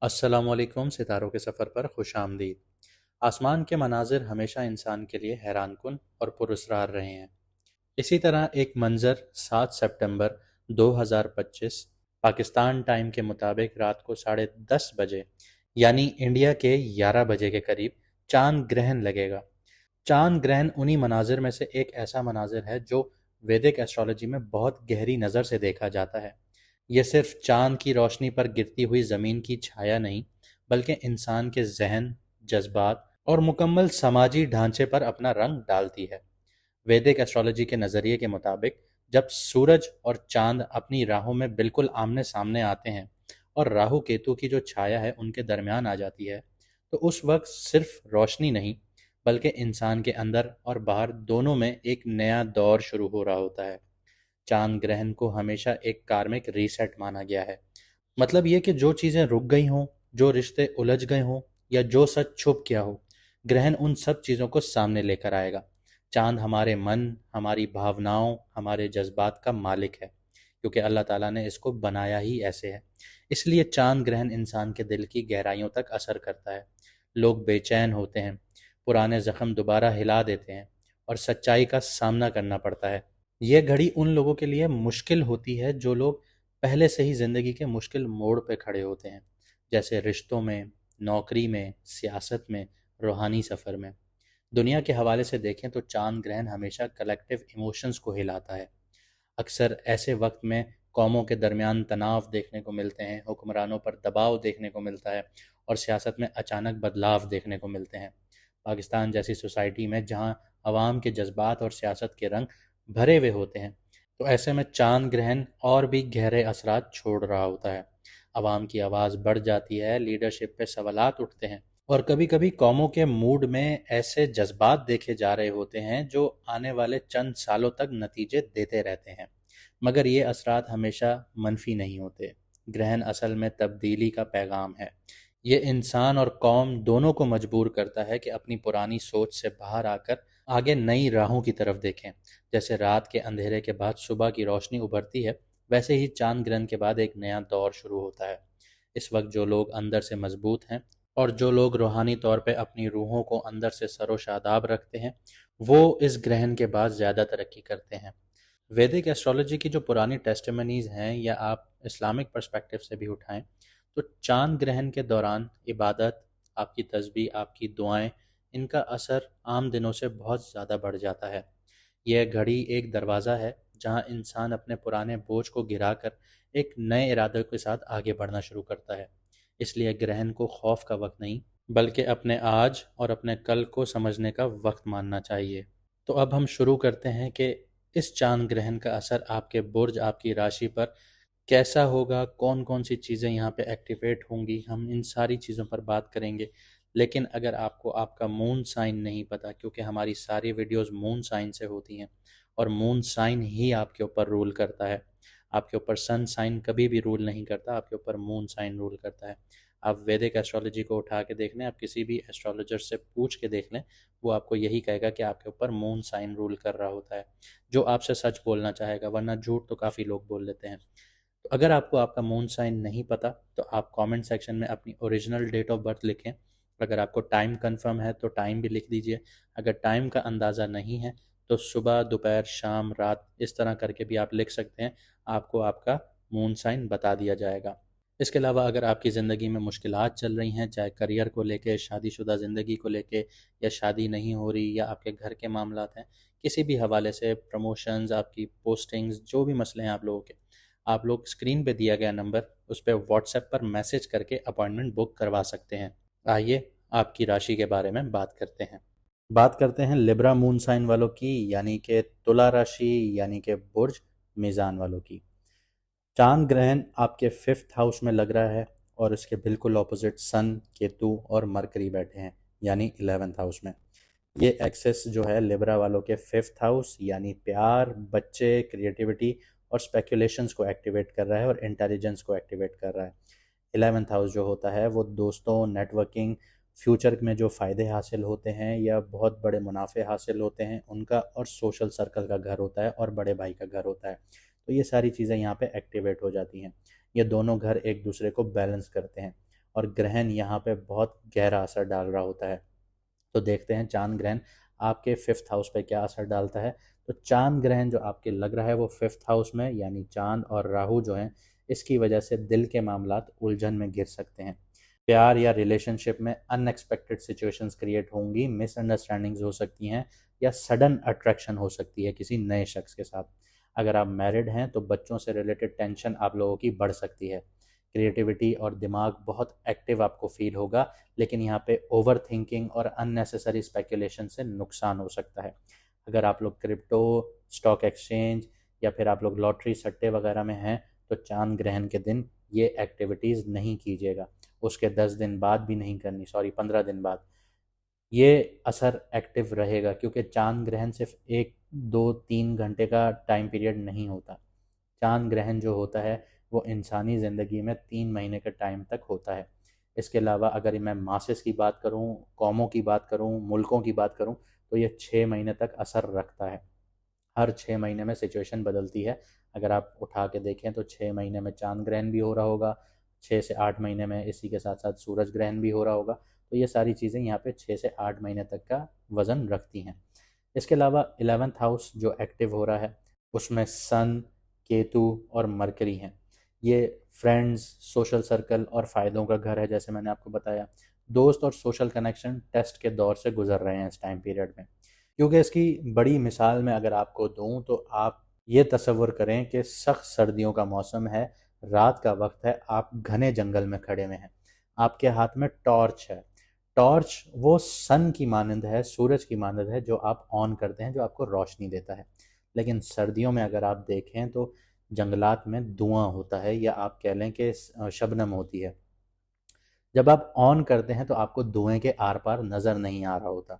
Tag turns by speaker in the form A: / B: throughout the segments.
A: अस्सलामुअलैकुम। सितारों के सफ़र पर खुश आमदीद। आसमान के मनाजिर हमेशा इंसान के लिए हैरानकुन और पुरस्रार रहे हैं। इसी तरह एक मंज़र 7 सितंबर 2025 पाकिस्तान टाइम के मुताबिक रात को 10:30 बजे यानी इंडिया के 11 बजे के करीब चांद ग्रहण लगेगा। चांद ग्रहण उन्हीं मनाजिर में से एक ऐसा मनाजिर है जो वैदिक एस्ट्रोलॉजी में बहुत गहरी नज़र से देखा जाता है। यह सिर्फ चांद की रोशनी पर गिरती हुई ज़मीन की छाया नहीं, बल्कि इंसान के जहन, जज्बात और मुकम्मल समाजी ढांचे पर अपना रंग डालती है। वैदिक एस्ट्रोलॉजी के नज़रिए के मुताबिक जब सूरज और चांद अपनी राहों में बिल्कुल आमने सामने आते हैं और राहु केतु की जो छाया है उनके दरमियान आ जाती है, तो उस वक्त सिर्फ रोशनी नहीं, बल्कि इंसान के अंदर और बाहर दोनों में एक नया दौर शुरू हो रहा होता है। चांद ग्रहण को हमेशा एक कार्मिक रीसेट माना गया है। मतलब ये कि जो चीज़ें रुक गई हों, जो रिश्ते उलझ गए हों या जो सच छुप गया हो, ग्रहण उन सब चीज़ों को सामने लेकर आएगा। चांद हमारे मन, हमारी भावनाओं, हमारे जज्बात का मालिक है, क्योंकि अल्लाह ताला ने इसको बनाया ही ऐसे है। इसलिए चांद ग्रहण इंसान के दिल की गहराइयों तक असर करता है। लोग बेचैन होते हैं, पुराने जख्म दोबारा हिला देते हैं और सच्चाई का सामना करना पड़ता है। यह घड़ी उन लोगों के लिए मुश्किल होती है जो लोग पहले से ही ज़िंदगी के मुश्किल मोड़ पे खड़े होते हैं, जैसे रिश्तों में, नौकरी में, सियासत में, रूहानी सफ़र में। दुनिया के हवाले से देखें तो चांद ग्रहण हमेशा कलेक्टिव इमोशंस को हिलाता है। अक्सर ऐसे वक्त में कौमों के दरमियान तनाव देखने को मिलते हैं, हुक्मरानों पर दबाव देखने को मिलता है और सियासत में अचानक बदलाव देखने को मिलते हैं। पाकिस्तान जैसी सोसाइटी में जहां अवाम के जज्बात और सियासत के रंग भरे हुए होते हैं, तो ऐसे में चांद ग्रहण और भी गहरे असरात छोड़ रहा होता है। अवाम की आवाज़ बढ़ जाती है, लीडरशिप पे सवालात उठते हैं और कभी कभी कौमों के मूड में ऐसे जज्बात देखे जा रहे होते हैं जो आने वाले चंद सालों तक नतीजे देते रहते हैं। मगर ये असरात हमेशा मनफी नहीं होते। ग्रहण असल में तब्दीली का पैगाम है। ये इंसान और कौम दोनों को मजबूर करता है कि अपनी पुरानी सोच से बाहर आकर आगे नई राहों की तरफ देखें। जैसे रात के अंधेरे के बाद सुबह की रोशनी उभरती है, वैसे ही चांद ग्रहण के बाद एक नया दौर शुरू होता है। इस वक्त जो लोग अंदर से मजबूत हैं और जो लोग रूहानी तौर पे अपनी रूहों को अंदर से सरोशादाब रखते हैं, वो इस ग्रहण के बाद ज़्यादा तरक्की करते हैं। वैदिक एस्ट्रोलॉजी की जो पुरानी टेस्टिमनीज हैं या आप इस्लामिक पर्सपेक्टिव से भी उठाएं, तो चांद ग्रहण के दौरान इबादत, आपकी तस्बीह, आपकी दुआएं, इनका असर आम दिनों से बहुत ज़्यादा बढ़ जाता है। यह घड़ी एक दरवाज़ा है जहां इंसान अपने पुराने बोझ को गिराकर एक नए इरादे के साथ आगे बढ़ना शुरू करता है। इसलिए ग्रहण को खौफ का वक्त नहीं, बल्कि अपने आज और अपने कल को समझने का वक्त मानना चाहिए। तो अब हम शुरू करते हैं कि इस चांद ग्रहण का असर आपके बुर्ज, आपकी राशि पर कैसा होगा, कौन कौन सी चीज़ें यहाँ पे एक्टिवेट होंगी, हम इन सारी चीज़ों पर बात करेंगे। लेकिन अगर आपको आपका मून साइन नहीं पता, क्योंकि हमारी सारी वीडियोस मून साइन से होती हैं और मून साइन ही आपके ऊपर रूल करता है। आपके ऊपर सन साइन कभी भी रूल नहीं करता, आपके ऊपर मून साइन रूल करता है। आप वैदिक एस्ट्रोलॉजी को उठा के देख लें, आप किसी भी एस्ट्रोलॉजर से पूछ के देख लें, वो आपको यही कहेगा कि आपके ऊपर मून साइन रूल कर रहा होता है, जो आपसे सच बोलना चाहेगा, वरना झूठ तो काफ़ी लोग बोल लेते हैं। तो अगर आपको आपका मून साइन नहीं पता, तो आप कमेंट सेक्शन में अपनी ओरिजिनल डेट ऑफ बर्थ लिखें। अगर आपको टाइम कंफर्म है तो टाइम भी लिख दीजिए। अगर टाइम का अंदाज़ा नहीं है तो सुबह, दोपहर, शाम, रात, इस तरह करके भी आप लिख सकते हैं। आपको आपका मून साइन बता दिया जाएगा। इसके अलावा अगर आपकी ज़िंदगी में मुश्किलात चल रही हैं, चाहे करियर को लेके, शादीशुदा ज़िंदगी को लेके, या शादी नहीं हो रही, या आपके घर के मामलात हैं, किसी भी हवाले से, प्रमोशंस, आपकी पोस्टिंग्स, जो भी मसले हैं आप लोगों के, आप लोग स्क्रीन पे दिया गया नंबर, उस पर व्हाट्सएप पर मैसेज करके अपॉइंटमेंट बुक करवा सकते हैं। आइए आपकी राशि के बारे में बात करते हैं। बात करते हैं लिब्रा मून साइन वालों की, यानी कि तुला राशि, यानी कि बुर्ज मीज़ान वालों की। चांद ग्रहण आपके 5th हाउस में लग रहा है और इसके बिल्कुल ऑपोजिट सन, केतु और मरकरी बैठे हैं, यानी 11th हाउस में। ये एक्सेस जो है लिब्रा वालों के 5th हाउस, यानी प्यार, बच्चे, क्रिएटिविटी और स्पेकुलेशंस को एक्टिवेट कर रहा है और इंटेलिजेंस को एक्टिवेट कर रहा है। 11th हाउस जो होता है वो दोस्तों, नेटवर्किंग, फ्यूचर में जो फ़ायदे हासिल होते हैं या बहुत बड़े मुनाफे हासिल होते हैं उनका, और सोशल सर्कल का घर होता है और बड़े भाई का घर होता है। तो ये सारी चीज़ें यहाँ पे एक्टिवेट हो जाती हैं। ये दोनों घर एक दूसरे को बैलेंस करते हैं और ग्रहण यहाँ पे बहुत गहरा असर डाल रहा होता है। तो देखते हैं चांद ग्रहण आपके 5th हाउस पे क्या असर डालता है। तो चांद ग्रहण जो आपके लग रहा है वो 5th हाउस में, यानी चांद और राहु जो हैं, इसकी वजह से दिल के मामलात उलझन में गिर सकते हैं। प्यार या रिलेशनशिप में अनएक्सपेक्टेड सिचुएशंस क्रिएट होंगी, मिसअंडरस्टैंडिंग्स हो सकती हैं या सडन अट्रैक्शन हो सकती है किसी नए शख्स के साथ। अगर आप मैरिड हैं तो बच्चों से रिलेटेड टेंशन आप लोगों की बढ़ सकती है। क्रिएटिविटी और दिमाग बहुत एक्टिव आपको फील होगा, लेकिन यहाँ पे ओवर थिंकिंग और अननेसेसरी स्पेकुलेशन से नुकसान हो सकता है। अगर आप लोग क्रिप्टो, स्टॉक एक्सचेंज या फिर आप लोग लॉटरी सट्टे वगैरह में हैं तो चांद ग्रहण के दिन ये एक्टिविटीज़ नहीं कीजिएगा। उसके 10 दिन बाद भी नहीं करनी, सॉरी 15 दिन बाद ये असर एक्टिव रहेगा, क्योंकि चांद ग्रहण सिर्फ 1 2 3 घंटे का टाइम पीरियड नहीं होता। चांद ग्रहण जो होता है वो इंसानी ज़िंदगी में 3 महीने के टाइम तक होता है। इसके अलावा अगर मैं मासेस की बात करूं, कौमों की बात करूं, मुल्कों की बात करूं, तो ये 6 महीने तक असर रखता है। हर 6 महीने में सिचुएशन बदलती है। अगर आप उठा के देखें तो 6 महीने में चांद ग्रहण भी हो रहा होगा, 6 से 8 महीने में इसी के साथ साथ सूरज ग्रहण भी हो रहा होगा। तो ये सारी चीज़ें यहाँ पे 6 से 8 महीने तक का वज़न रखती हैं। इसके अलावा 11th हाउस जो एक्टिव हो रहा है उसमें सन, केतु और मरकरी हैं। ये फ्रेंड्स, सोशल सर्कल और फ़ायदों का घर है, जैसे मैंने आपको बताया। दोस्त और सोशल कनेक्शन टेस्ट के दौर से गुजर रहे हैं इस टाइम पीरियड में। क्योंकि इसकी बड़ी मिसाल मैं अगर आपको दूं तो आप ये तसव्वुर करें कि सख्त सर्दियों का मौसम है, रात का वक्त है, आप घने जंगल में खड़े हुए हैं, आपके हाथ में टॉर्च है। टॉर्च वो सन की मानंद है, सूरज की मानंद है, जो आप ऑन करते हैं, जो आपको रोशनी देता है। लेकिन सर्दियों में अगर आप देखें तो जंगलात में धुआं होता है, या आप कह लें कि शबनम होती है। जब आप ऑन करते हैं तो आपको धुएं के आर पार नज़र नहीं आ रहा होता।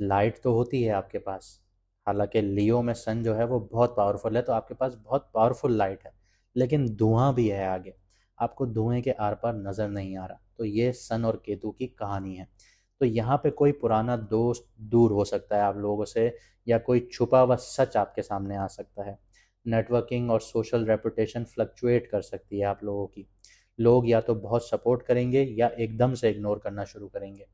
A: लाइट तो होती है आपके पास, हालांकि लियो में सन जो है वो बहुत पावरफुल है, तो आपके पास बहुत पावरफुल लाइट है, लेकिन धुआं भी है आगे, आपको धुएं के आर पार नज़र नहीं आ रहा। तो ये सन और केतु की कहानी है। तो यहाँ पे कोई पुराना दोस्त दूर हो सकता है आप लोगों से, या कोई छुपा हुआ सच आपके सामने आ सकता है। नेटवर्किंग और सोशल रेपुटेशन फ्लक्चुएट कर सकती है आप लोगों की। लोग या तो बहुत सपोर्ट करेंगे या एकदम से इग्नोर करना शुरू करेंगे।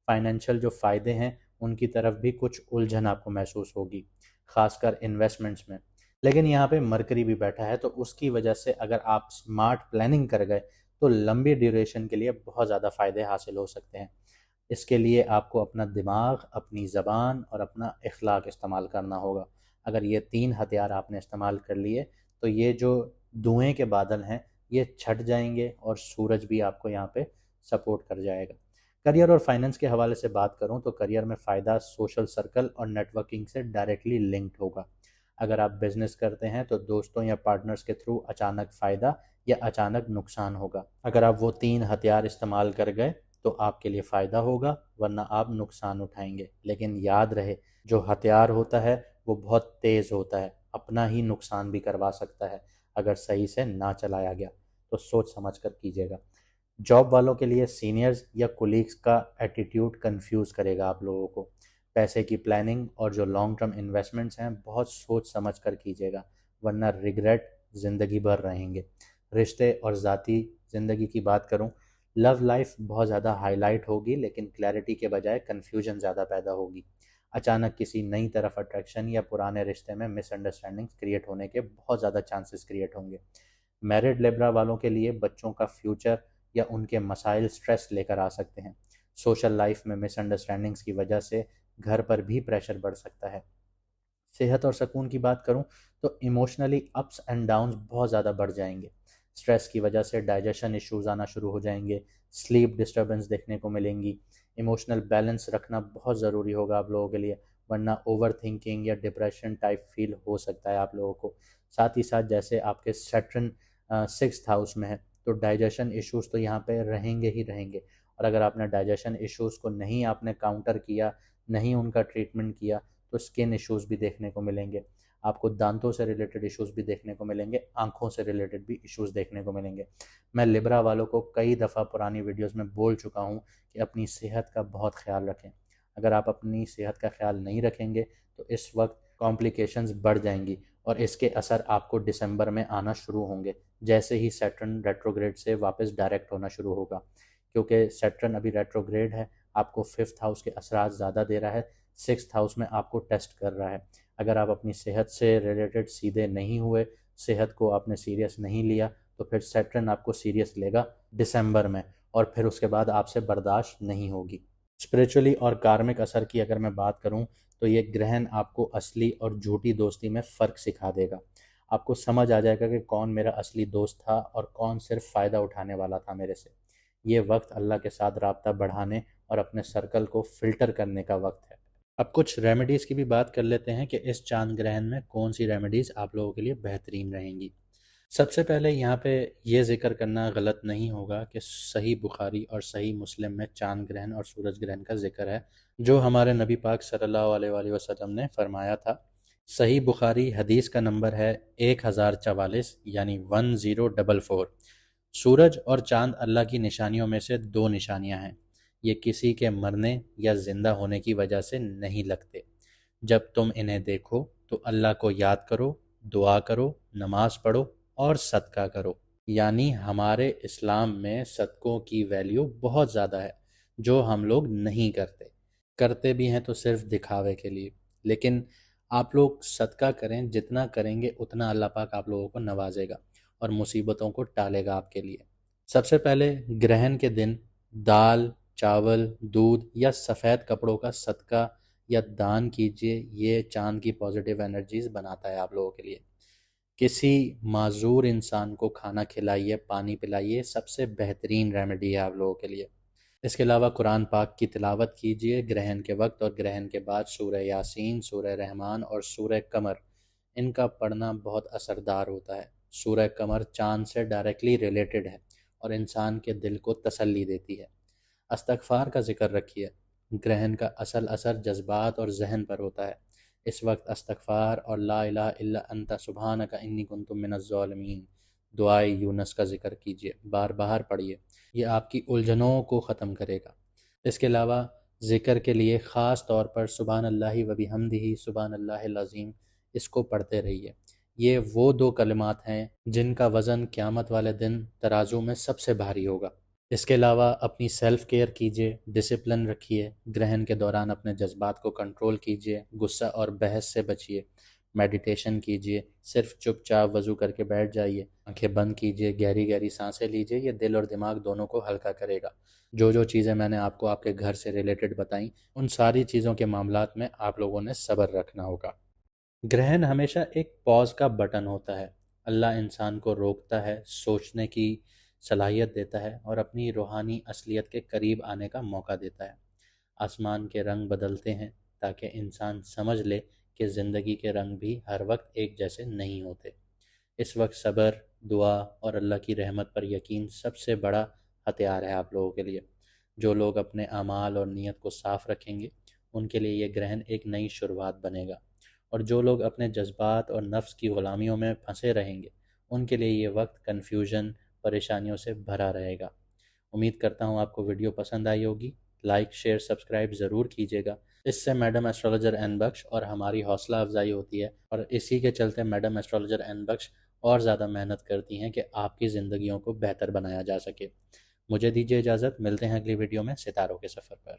A: फाइनेंशियल जो फ़ायदे हैं उनकी तरफ भी कुछ उलझन आपको महसूस होगी, खासकर इन्वेस्टमेंट्स में। लेकिन यहाँ पे मरकरी भी बैठा है, तो उसकी वजह से अगर आप स्मार्ट प्लानिंग कर गए तो लंबी ड्यूरेशन के लिए बहुत ज़्यादा फ़ायदे हासिल हो सकते हैं। इसके लिए आपको अपना दिमाग, अपनी ज़बान और अपना इखलाक इस्तेमाल करना होगा। अगर ये 3 हथियार आपने इस्तेमाल कर लिए तो ये जो धुएं के बादल हैं ये छट जाएंगे और सूरज भी आपको यहाँ पे सपोर्ट कर जाएगा। करियर और फाइनेंस के हवाले से बात करूँ तो करियर में फ़ायदा सोशल सर्कल और नेटवर्किंग से डायरेक्टली लिंक्ड होगा। अगर आप बिजनेस करते हैं तो दोस्तों या पार्टनर्स के थ्रू अचानक फ़ायदा या अचानक नुकसान होगा। अगर आप वो 3 हथियार इस्तेमाल कर गए तो आपके लिए फ़ायदा होगा, वरना आप नुकसान उठाएंगे। लेकिन याद रहे, जो हथियार होता है वो बहुत तेज़ होता है, अपना ही नुकसान भी करवा सकता है अगर सही से ना चलाया गया। तो सोच समझ कर कीजिएगा। जॉब वालों के लिए सीनियर्स या कोलीग्स का एटीट्यूड कंफ्यूज करेगा आप लोगों को। पैसे की प्लानिंग और जो लॉन्ग टर्म इन्वेस्टमेंट्स हैं बहुत सोच समझ कर कीजिएगा, वरना रिग्रेट ज़िंदगी भर रहेंगे। रिश्ते और ज़ाती ज़िंदगी की बात करूं, लव लाइफ बहुत ज़्यादा हाईलाइट होगी, लेकिन क्लैरिटी के बजाय कन्फ्यूजन ज़्यादा पैदा होगी। अचानक किसी नई तरफ अट्रैक्शन या पुराने रिश्ते में मिसअंडरस्टैंडिंग्स क्रिएट होने के बहुत ज़्यादा चांसेस क्रिएट होंगे। मैरिड लेब्रा वालों के लिए बच्चों का फ्यूचर या उनके मसाइल स्ट्रेस लेकर आ सकते हैं। सोशल लाइफ में मिसअंडरस्टैंडिंग्स की वजह से घर पर भी प्रेशर बढ़ सकता है। सेहत और सुकून की बात करूं तो इमोशनली अप्स एंड डाउन्स बहुत ज़्यादा बढ़ जाएंगे। स्ट्रेस की वजह से डाइजेशन इश्यूज आना शुरू हो जाएंगे, स्लीप डिस्टर्बेंस देखने को मिलेंगी। इमोशनल बैलेंस रखना बहुत ज़रूरी होगा आप लोगों के लिए, वरना ओवर थिंकिंग या डिप्रेशन टाइप फील हो सकता है आप लोगों को। साथ ही साथ जैसे आपके सैटर्न 6th हाउस में है, तो डाइजेशन इश्यूज तो यहाँ पे रहेंगे ही रहेंगे। और अगर आपने डाइजेशन इश्यूज को नहीं आपने काउंटर किया, नहीं उनका ट्रीटमेंट किया, तो स्किन इश्यूज भी देखने को मिलेंगे। आपको दांतों से रिलेटेड इश्यूज भी देखने को मिलेंगे, आंखों से रिलेटेड भी इश्यूज देखने को मिलेंगे। मैं लिब्रा वालों को कई दफ़ा पुरानी वीडियोस में बोल चुका हूँ कि अपनी सेहत का बहुत ख्याल रखें। अगर आप अपनी सेहत का ख्याल नहीं रखेंगे तो इस वक्त कॉम्प्लिकेशंस बढ़ जाएंगी, और इसके असर आपको दिसंबर में आना शुरू होंगे, जैसे ही सैटर्न रेट्रोग्रेड से वापस डायरेक्ट होना शुरू होगा। क्योंकि सैटर्न अभी रेट्रोग्रेड है, आपको 5th हाउस के असरात ज़्यादा दे रहा है, 6th हाउस में आपको टेस्ट कर रहा है। अगर आप अपनी सेहत से रिलेटेड सीधे नहीं हुए, सेहत को आपने सीरियस नहीं लिया, तो फिर सैटर्न आपको सीरियस लेगा दिसंबर में, और फिर उसके बाद आपसे बर्दाश्त नहीं होगी। स्पिरिचुअली और कार्मिक असर की अगर मैं बात करूं, तो ये ग्रहण आपको असली और झूठी दोस्ती में फ़र्क सिखा देगा। आपको समझ आ जाएगा कि कौन मेरा असली दोस्त था और कौन सिर्फ फ़ायदा उठाने वाला था मेरे से। ये वक्त अल्लाह के साथ राब्ता बढ़ाने और अपने सर्कल को फ़िल्टर करने का वक्त है। अब कुछ रेमेडीज़ की भी बात कर लेते हैं कि इस चांद ग्रहण में कौन सी रेमेडीज़ आप लोगों के लिए बेहतरीन रहेंगी। सबसे पहले यहाँ पे ये ज़िक्र करना गलत नहीं होगा कि सही बुखारी और सही मुस्लिम में चांद ग्रहण और सूरज ग्रहण का जिक्र है, जो हमारे नबी पाक सल्लल्लाहु अलैहि वसल्लम ने फरमाया था। सही बुखारी हदीस का नंबर है 1044, यानी 1044। सूरज और चांद अल्लाह की निशानियों में से दो निशानियां हैं। ये किसी के मरने या ज़िंदा होने की वजह से नहीं लगते। जब तुम इन्हें देखो तो अल्लाह को याद करो, दुआ करो, नमाज पढ़ो और सदका करो। यानी हमारे इस्लाम में सदकों की वैल्यू बहुत ज़्यादा है, जो हम लोग नहीं करते। करते भी हैं तो सिर्फ दिखावे के लिए। लेकिन आप लोग सदका करें, जितना करेंगे उतना अल्लाह पाक आप लोगों को नवाजेगा और मुसीबतों को टालेगा आपके लिए। सबसे पहले ग्रहण के दिन दाल, चावल, दूध या सफ़ेद कपड़ों का सदका या दान कीजिए। ये चांद की पॉजिटिव एनर्जीज बनाता है आप लोगों के लिए। किसी माजूर इंसान को खाना खिलाइए, पानी पिलाइए, सबसे बेहतरीन रेमेडी है आप लोगों के लिए। इसके अलावा कुरान पाक की तिलावत कीजिए ग्रहण के वक्त और ग्रहण के बाद। सूरह यासीन, सूरह रहमान और सूरह कमर, इनका पढ़ना बहुत असरदार होता है। सूरह कमर चांद से डायरेक्टली रिलेटेड है और इंसान के दिल को तसल्ली देती है। इस्तग़फ़ार का जिक्र रखिए। ग्रहण का असल असर जज्बात और जहन पर होता है। इस वक्त इस्तग़फ़ार और ला इलाहा इल्ला अंता सुब्हानका इन्नी कुन्तु मिनज़्ज़ालिमीन दुआए यूनुस का जिक्र कीजिए, बार बार पढ़िए। ये आपकी उलझनों को ख़त्म करेगा। इसके अलावा ज़िक्र के लिए ख़ास तौर पर सुबहान अल्लाहि व बिहम्दिही सुबहान अल्लाहिल अज़ीम, इसको पढ़ते रहिए। ये वो दो कलिमात हैं जिनका वज़न क़यामत वाले दिन तराजू में सबसे भारी होगा। इसके अलावा अपनी सेल्फ़ केयर कीजिए, डिसिप्लिन रखिए। ग्रहण के दौरान अपने जज्बात को कंट्रोल कीजिए, गुस्सा और बहस से बचिए, मेडिटेशन कीजिए। सिर्फ चुपचाप वज़ू करके बैठ जाइए, आंखें बंद कीजिए, गहरी गहरी सांसें लीजिए। ये दिल और दिमाग दोनों को हल्का करेगा। जो जो चीज़ें मैंने आपको आपके घर से रिलेटेड बताई, उन सारी चीज़ों के मामलात में आप लोगों ने सब्र रखना होगा। ग्रहण हमेशा एक पॉज का बटन होता है। अल्लाह इंसान को रोकता है, सोचने की सलाहियत देता है और अपनी रूहानी असलियत के करीब आने का मौका देता है। आसमान के रंग बदलते हैं ताकि इंसान समझ ले कि ज़िंदगी के रंग भी हर वक्त एक जैसे नहीं होते। इस वक्त सब्र, दुआ और अल्लाह की रहमत पर यकीन सबसे बड़ा हथियार है आप लोगों के लिए। जो लोग अपने अमाल और नीयत को साफ़ रखेंगे, उनके लिए ये ग्रहण एक नई शुरुआत बनेगा। और जो लोग अपने जज्बात और नफ्स की ग़ुलामियों में फंसे रहेंगे, उनके लिए ये वक्त कन्फ्यूजन, परेशानियों से भरा रहेगा। उम्मीद करता हूँ आपको वीडियो पसंद आई होगी। लाइक, शेयर, सब्सक्राइब ज़रूर कीजिएगा। इससे मैडम एस्ट्रोलॉजर एन बख्श और हमारी हौसला अफजाई होती है, और इसी के चलते मैडम एस्ट्रोलॉजर एन बख्श और ज़्यादा मेहनत करती हैं कि आपकी ज़िंदगियों को बेहतर बनाया जा सके। मुझे दीजिए इजाज़त, मिलते हैं अगली वीडियो में सितारों के सफ़र पर।